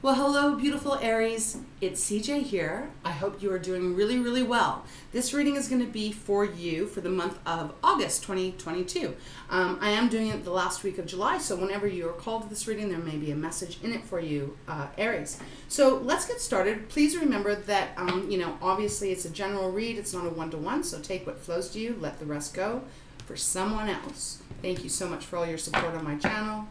Well, hello, beautiful Aries. It's CJ here. I hope you are doing really, really well. This reading is going to be for you for the month of August 2022. I am doing it the last week of July, so whenever you are called to this reading, there may be a message in it for you, Aries. So let's get started. Please remember that, obviously it's a general read. It's not a one-to-one, so take what flows to you, let the rest go for someone else. Thank you so much for all your support on my channel.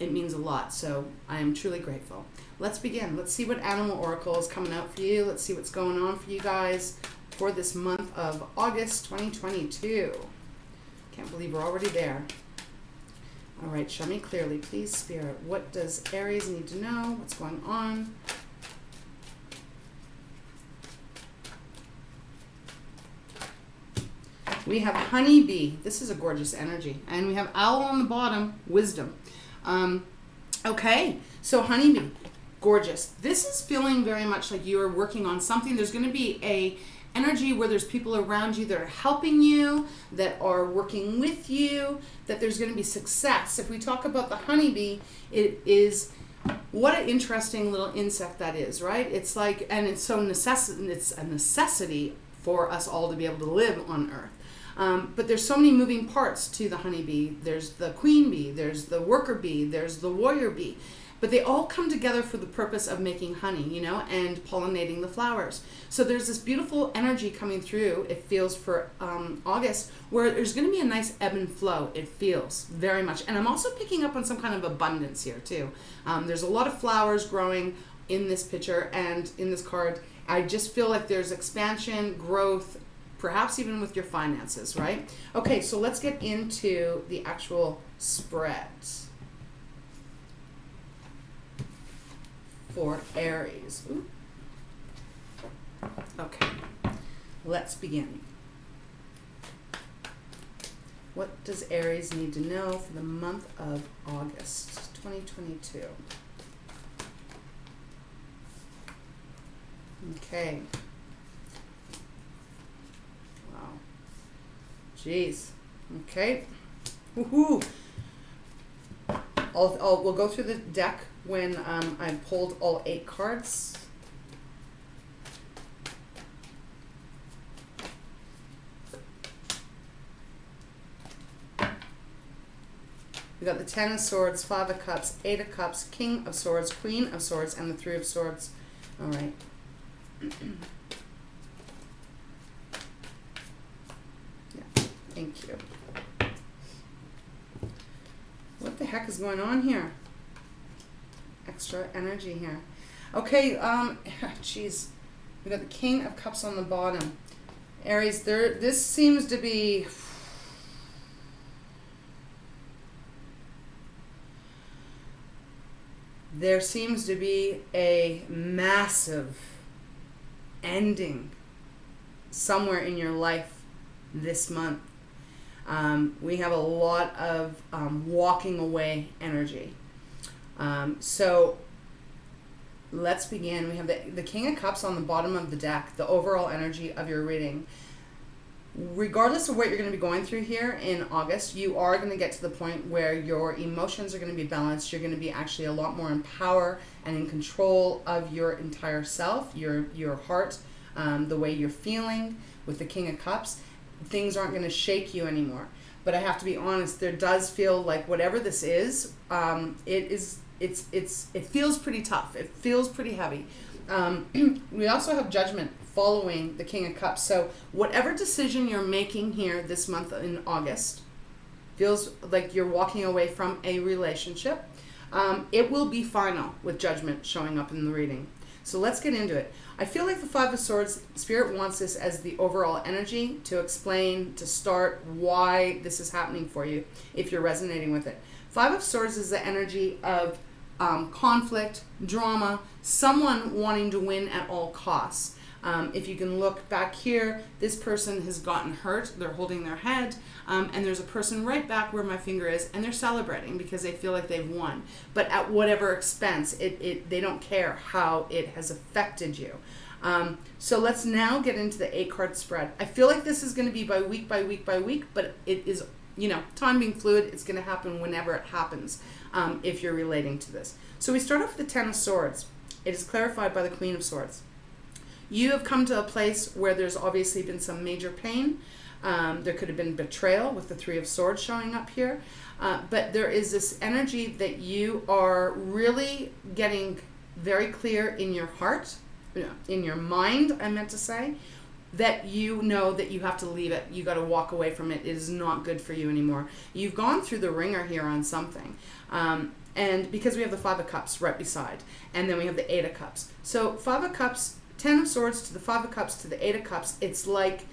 It means a lot, so I am truly grateful. Let's begin. Let's see what animal oracle is coming out for you. Let's see what's going on for you guys for this month of August 2022. Can't believe we're already there. All right, show me clearly, please, Spirit. What does Aries need to know? What's going on? We have honeybee. This is a gorgeous energy. And we have owl on the bottom, wisdom. Okay, so honeybee, gorgeous. This is feeling very much like you are working on something. There's going to be a energy where there's people around you that are helping you, that are working with you, that there's going to be success. If we talk about the honeybee, it is, what an interesting little insect that is, right? It's like, and it's so it's a necessity for us all to be able to live on Earth. But there's so many moving parts to the honeybee. There's the queen bee, there's the worker bee, there's the warrior bee. But they all come together for the purpose of making honey, and pollinating the flowers. So there's this beautiful energy coming through, it feels, for August, where there's going to be a nice ebb and flow, it feels, very much. And I'm also picking up on some kind of abundance here, too. There's a lot of flowers growing in this picture and in this card. I just feel like there's expansion, growth, perhaps even with your finances, right? Okay, so let's get into the actual spread for Aries. Ooh. Okay, let's begin. What does Aries need to know for the month of August 2022? Okay. Wow. Jeez. Okay. Woohoo. We'll go through the deck when I've pulled all 8 cards. We got the 10 of Swords, 5 of Cups, 8 of Cups, King of Swords, Queen of Swords, and the 3 of Swords. All right. Yeah, thank you. What the heck is going on here? Extra energy here. Okay, geez. We got the King of Cups on the bottom. Aries, this seems to be... There seems to be a massive ending somewhere in your life this month. We have a lot of walking away energy. So let's begin. We have the King of Cups on the bottom of the deck, the overall energy of your reading. Regardless of what you're going to be going through here in August, you are going to get to the point where your emotions are going to be balanced. You're going to be actually a lot more in power and in control of your entire self, your heart, the way you're feeling with the King of Cups. Things aren't going to shake you anymore. But I have to be honest, there does feel like whatever this is, it feels pretty tough. It feels pretty heavy. We also have Judgment following the King of Cups. So whatever decision you're making here this month in August feels like you're walking away from a relationship. It will be final with Judgment showing up in the reading. So let's get into it. I feel like the 5 of Swords, Spirit wants this as the overall energy to explain, to start why this is happening for you, if you're resonating with it. 5 of Swords is the energy of conflict, drama, someone wanting to win at all costs. If you can look back here, this person has gotten hurt, they're holding their head, and there's a person right back where my finger is, and they're celebrating because they feel like they've won. But at whatever expense, they don't care how it has affected you. So let's now get into the 8-card spread. I feel like this is going to be by week, but it is, time being fluid, it's going to happen whenever it happens. if you're relating to this. So we start off with the Ten of Swords. It is clarified by the Queen of Swords. You have come to a place where there's obviously been some major pain. There could have been betrayal with the Three of Swords showing up here. But there is this energy that you are really getting very clear in your heart, in your mind, I meant to say, that you know that you have to leave it. You got to walk away from it. It is not good for you anymore. You've gone through the ringer here on something. And because we have the Five of Cups right beside, and then we have the Eight of Cups. So Five of Cups, Ten of Swords to the Five of Cups to the Eight of Cups, it's like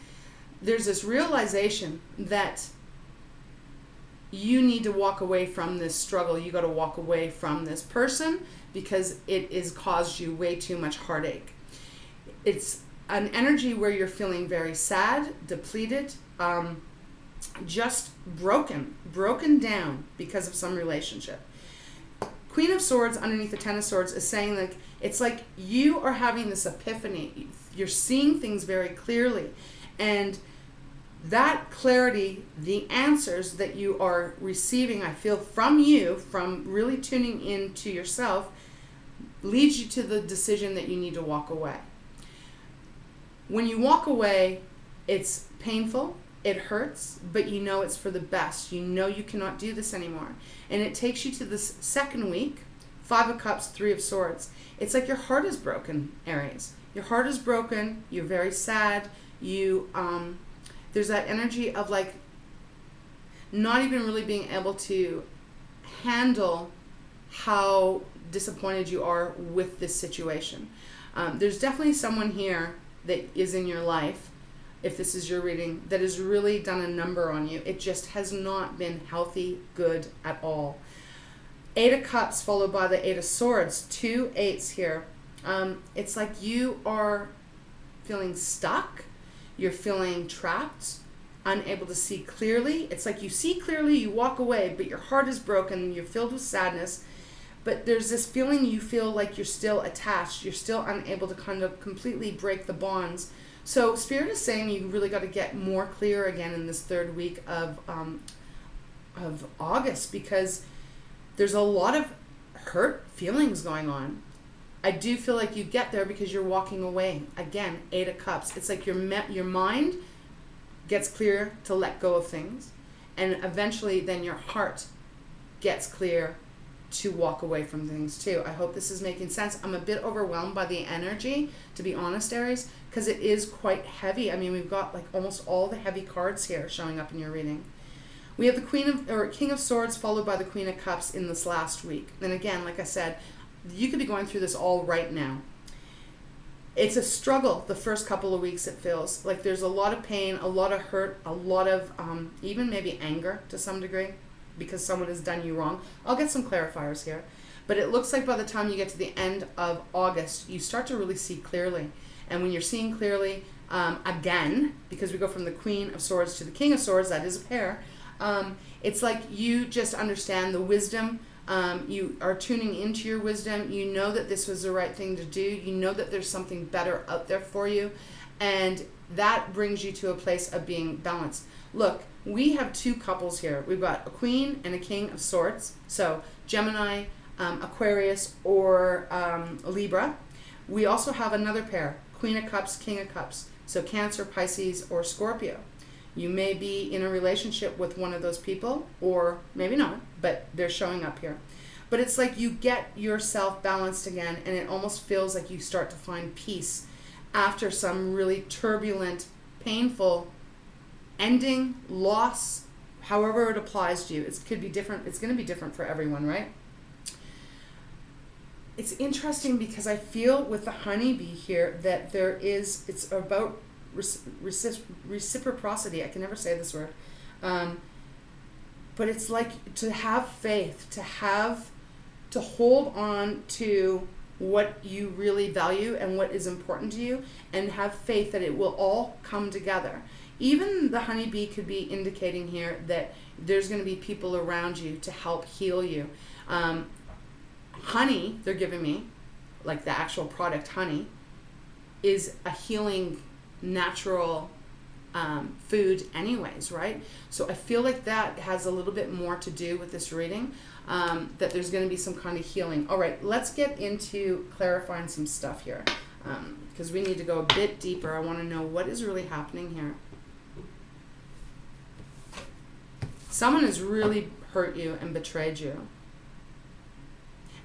there's this realization that you need to walk away from this struggle. You got to walk away from this person because it has caused you way too much heartache. It's an energy where you're feeling very sad, depleted, just broken down because of some relationship. Queen of Swords underneath the Ten of Swords is saying, like, it's like you are having this epiphany. You're seeing things very clearly, and that clarity, the answers that you are receiving, I feel, from you, from really tuning into yourself, leads you to the decision that you need to walk away. When you walk away, it's painful, it hurts, but you know it's for the best. You know you cannot do this anymore. And it takes you to this second week, Five of Cups, Three of Swords. It's like your heart is broken, Aries. Your heart is broken, you're very sad, there's that energy of like not even really being able to handle how disappointed you are with this situation. There's definitely someone here that is in your life, if this is your reading, that has really done a number on you. It just has not been healthy, good at all. Eight of Cups followed by the Eight of Swords, two eights here. It's like you are feeling stuck. You're feeling trapped, unable to see clearly. It's like you see clearly, you walk away, but your heart is broken, you're filled with sadness. But there's this feeling you feel like you're still attached. You're still unable to kind of completely break the bonds. So Spirit is saying you really got to get more clear again in this third week of August, because there's a lot of hurt feelings going on. I do feel like you get there because you're walking away. Again, Eight of Cups. It's like your mind gets clear to let go of things, and eventually then your heart gets clear to walk away from things too. I hope this is making sense. I'm a bit overwhelmed by the energy, to be honest, Aries, because it is quite heavy. I mean, we've got like almost all the heavy cards here showing up in your reading. We have the King of Swords followed by the Queen of Cups in this last week. And again, like I said, you could be going through this all right now. It's a struggle the first couple of weeks. It feels like there's a lot of pain, a lot of hurt, a lot of even maybe anger to some degree because someone has done you wrong. I'll get some clarifiers here. But it looks like by the time you get to the end of August, you start to really see clearly. And when you're seeing clearly, again, because we go from the Queen of Swords to the King of Swords, that is a pair, it's like you just understand the wisdom. You are tuning into your wisdom. You know that this was the right thing to do. You know that there's something better out there for you. And that brings you to a place of being balanced. Look, we have two couples here. We've got a Queen and a King of Swords. So Gemini, Aquarius, or Libra. We also have another pair, Queen of Cups, King of Cups. So Cancer, Pisces, or Scorpio. You may be in a relationship with one of those people, or maybe not, but they're showing up here. But it's like you get yourself balanced again, and it almost feels like you start to find peace after some really turbulent, painful ending, loss, however it applies to you. It could be different. It's going to be different for everyone, right? It's interesting because I feel with the honeybee here that it's about reciprocity. I can never say this word. But it's like to have faith, to hold on to what you really value and what is important to you, and have faith that it will all come together. Even the honeybee could be indicating here that there's going to be people around you to help heal you. Honey, they're giving me, like the actual product honey, is a healing natural food anyways, right? So I feel like that has a little bit more to do with this reading. that there's going to be some kind of healing. All right, let's get into clarifying some stuff here, because we need to go a bit deeper. I want to know what is really happening here. Someone has really hurt you and betrayed you.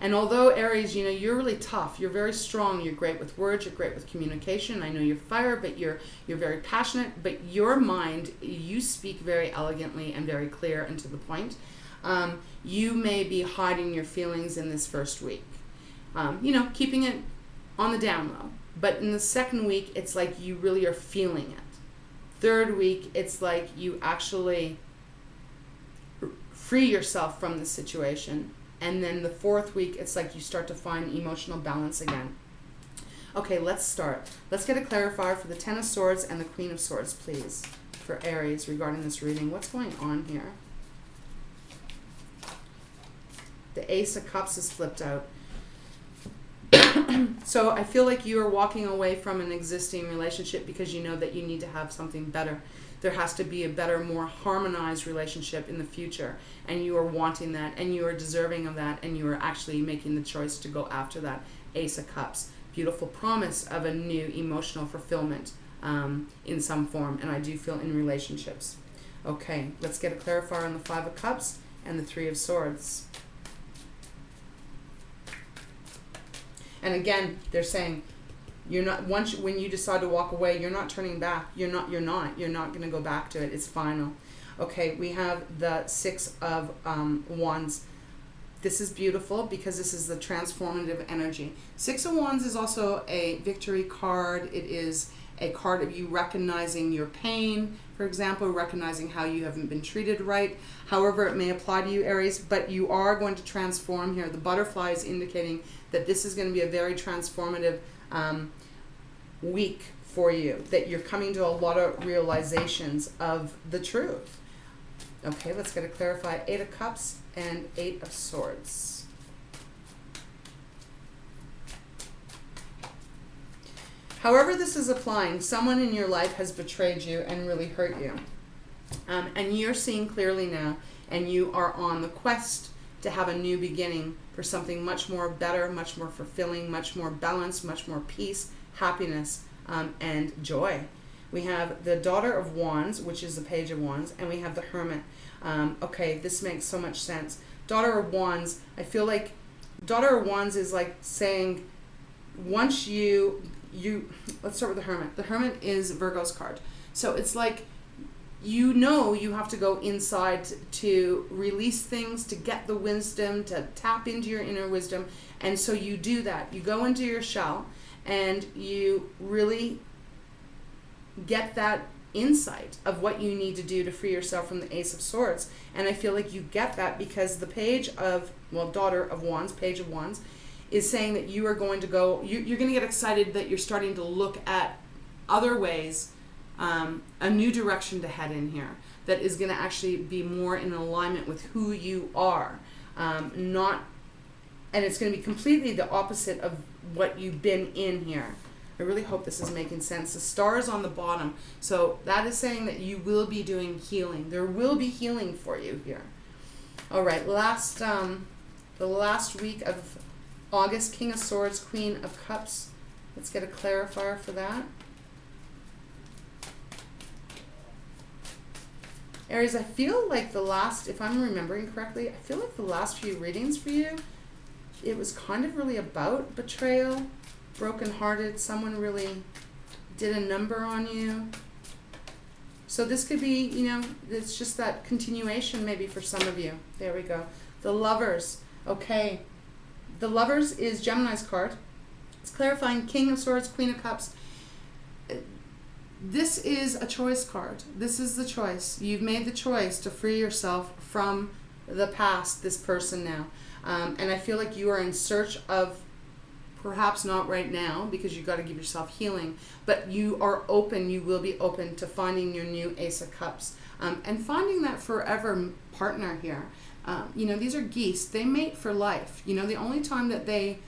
And although Aries, you know, you're really tough, you're very strong, you're great with words, you're great with communication. I know you're fire, but you're very passionate. But your mind, you speak very elegantly and very clear and to the point. You may be hiding your feelings in this first week. You know, keeping it on the down low. But in the second week, it's like you really are feeling it. Third week, it's like you actually free yourself from the situation. And then the fourth week, it's like you start to find emotional balance again. Okay, let's start. Let's get a clarifier for the Ten of Swords and the Queen of Swords, please, for Aries regarding this reading. What's going on here? The Ace of Cups is flipped out. So I feel like you are walking away from an existing relationship because you know that you need to have something better. There has to be a better, more harmonized relationship in the future, and you are wanting that, and you are deserving of that, and you are actually making the choice to go after that. Ace of Cups, beautiful promise of a new emotional fulfillment in some form, and I do feel in relationships. Okay, let's get a clarifier on the Five of Cups and the Three of Swords. And again, they're saying, you're not, when you decide to walk away, you're not turning back. You're not going to go back to it. It's final. Okay, we have the Six of Wands. This is beautiful because this is the transformative energy. Six of Wands is also a victory card. It is a card of you recognizing your pain, for example, recognizing how you haven't been treated right. However, it may apply to you, Aries, but you are going to transform here. The butterfly is indicating that this is going to be a very transformative week for you, that you're coming to a lot of realizations of the truth. Okay, let's get a clarify. Eight of Cups and Eight of Swords. However this is applying, someone in your life has betrayed you and really hurt you. And you're seeing clearly now, and you are on the quest to have a new beginning for something much more better, much more fulfilling, much more balanced, much more peace, happiness, and joy. We have the Daughter of Wands, which is the Page of Wands, and we have the Hermit. Okay, this makes so much sense. Daughter of Wands, I feel like Daughter of Wands is like saying, once you let's start with the Hermit. The Hermit is Virgo's card. So it's like, you know, you have to go inside to release things, to get the wisdom, to tap into your inner wisdom. And so you do that. You go into your shell and you really get that insight of what you need to do to free yourself from the Ace of Swords. And I feel like you get that because the Page of, well, Daughter of Wands, Page of Wands, is saying that you are going to go, you're going to get excited that you're starting to look at other ways, a new direction to head in here that is going to actually be more in alignment with who you are, and it's going to be completely the opposite of what you've been in here. I really hope this is making sense. The star is on the bottom, so that is saying that you will be doing healing. There will be healing for you here. All right, the last week of August, King of Swords, Queen of Cups. Let's get a clarifier for that. Aries, I feel like the last, if I'm remembering correctly, I feel like the last few readings for you, it was kind of really about betrayal, brokenhearted, someone really did a number on you. So this could be, you know, it's just that continuation maybe for some of you. There we go. The Lovers. Okay. The Lovers is Gemini's card. It's clarifying King of Swords, Queen of Cups. This is a choice card. This is the choice. You've made the choice to free yourself from the past, this person now. And I feel like you are in search of, perhaps not right now, because you've got to give yourself healing, but you are open, you will be open to finding your new Ace of Cups. And finding that forever partner here. You know, these are geese. They mate for life. You know, the only time that they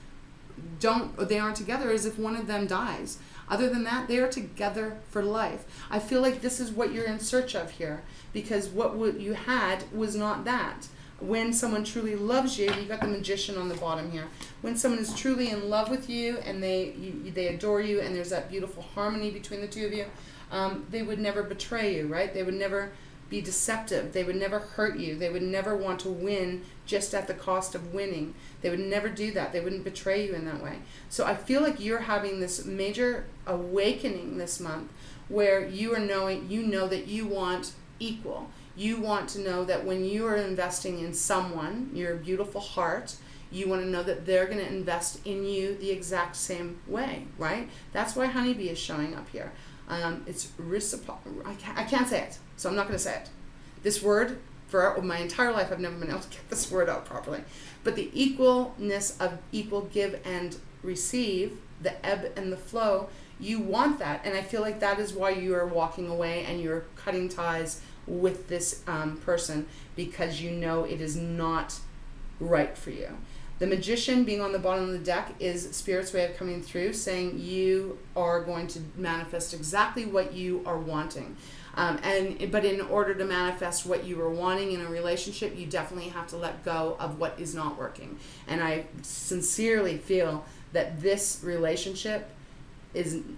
aren't together is if one of them dies. Other than that, they are together for life. I feel like this is what you're in search of here, because what you had was not that. When someone truly loves you, you got the Magician on the bottom here. When someone is truly in love with you and they adore you and there's that beautiful harmony between the two of you, they would never betray you, right? They would never be deceptive. They would never hurt you. They would never want to win just at the cost of winning. They would never do that. They wouldn't betray you in that way. So I feel like you're having this major awakening this month where you are knowing, you know that you want equal. You want to know that when you are investing in someone, your beautiful heart, you want to know that they're going to invest in you the exact same way, right? That's why honeybee is showing up here. It's reciprocal. I can't say it, so I'm not going to say it. This word, for my entire life, I've never been able to get this word out properly. But the equalness of equal give and receive, the ebb and the flow, you want that. And I feel like that is why you are walking away and you're cutting ties with this person, because you know it is not right for you. The Magician being on the bottom of the deck is Spirit's way of coming through, saying you are going to manifest exactly what you are wanting. But in order to manifest what you are wanting in a relationship, you definitely have to let go of what is not working. And I sincerely feel that this relationship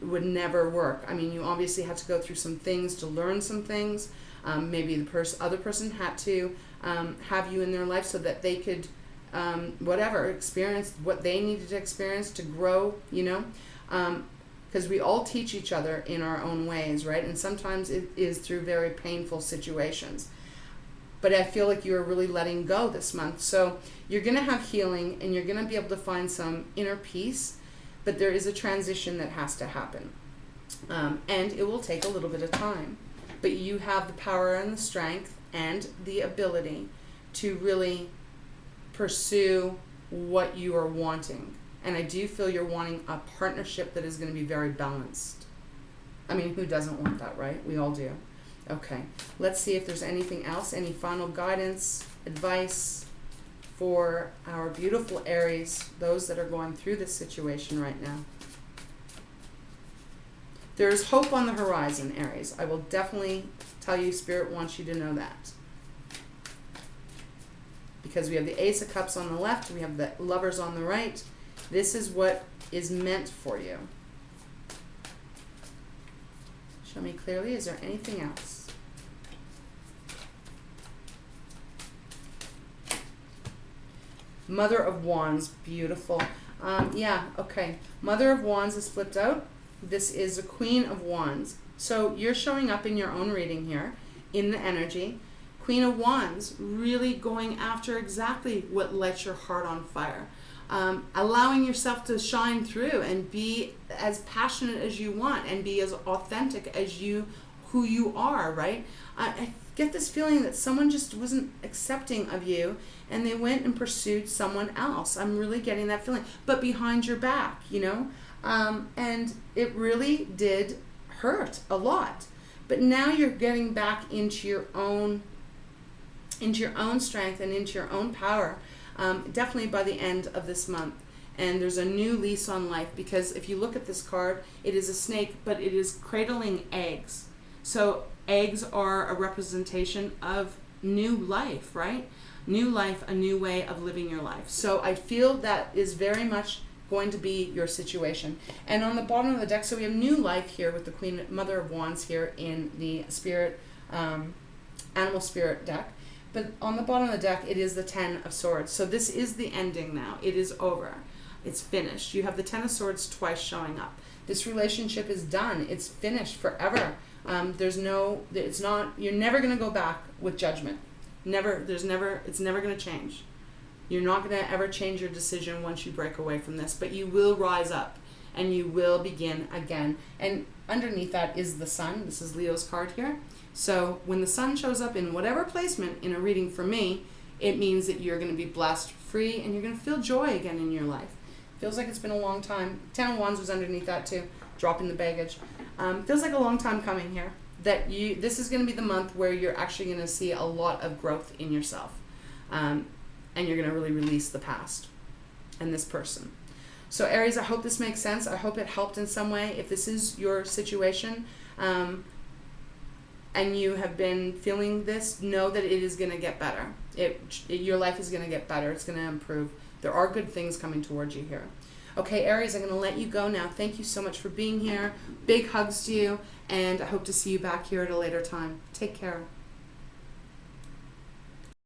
would never work. I mean, you obviously had to go through some things to learn some things. Maybe the other person had to have you in their life so that they could experience what they needed to experience to grow, you know, because we all teach each other in our own ways, right? And sometimes it is through very painful situations. But I feel like you're really letting go this month. So you're going to have healing and you're going to be able to find some inner peace, but there is a transition that has to happen. And it will take a little bit of time. But you have the power and the strength and the ability to really pursue what you are wanting. And I do feel you're wanting a partnership that is going to be very balanced. I mean, who doesn't want that, right? We all do. Okay, let's see if there's anything else, any final guidance, advice for our beautiful Aries, those that are going through this situation right now. There's hope on the horizon, Aries. I will definitely tell you, Spirit wants you to know that. Because we have the Ace of Cups on the left, we have the Lovers on the right. This is what is meant for you. Show me clearly, is there anything else? Mother of Wands, beautiful. Yeah, okay. Mother of Wands is flipped out. This is a Queen of Wands. So you're showing up in your own reading here, in the energy. Queen of Wands, really going after exactly what lights your heart on fire. Allowing yourself to shine through and be as passionate as you want and be as authentic as who you are, right? I get this feeling that someone just wasn't accepting of you and they went and pursued someone else. I'm really getting that feeling, but behind your back, you know? And it really did hurt a lot. But now you're getting back into your own strength and into your own power, definitely by the end of this month. And there's a new lease on life, because if you look at this card, it is a snake, but it is cradling eggs. So eggs are a representation of new life, right? New life, a new way of living your life. So I feel that is very much going to be your situation. And on the bottom of the deck, so we have new life here with the Queen, Mother of Wands here in the Spirit, Animal Spirit deck. But on the bottom of the deck, it is the Ten of Swords. So this is the ending now. It is over. It's finished. You have the Ten of Swords twice showing up. This relationship is done. It's finished forever. You're never going to go back with judgment. It's never going to change. You're not going to ever change your decision once you break away from this, but you will rise up and you will begin again. And underneath that is the Sun. This is Leo's card here. So when the Sun shows up in whatever placement in a reading for me, it means that you're going to be blessed, free, and you're going to feel joy again in your life. Feels like it's been a long time. Ten of Wands was underneath that too, dropping the baggage. Feels like a long time coming here. This is going to be the month where you're actually going to see a lot of growth in yourself. And you're going to really release the past and this person. So Aries, I hope this makes sense. I hope it helped in some way. If this is your situation, and you have been feeling this, know that it is going to get better. Your life is going to get better. It's going to improve. There are good things coming towards you here. Okay, Aries, I'm going to let you go now. Thank you so much for being here. Big hugs to you, and I hope to see you back here at a later time. Take care.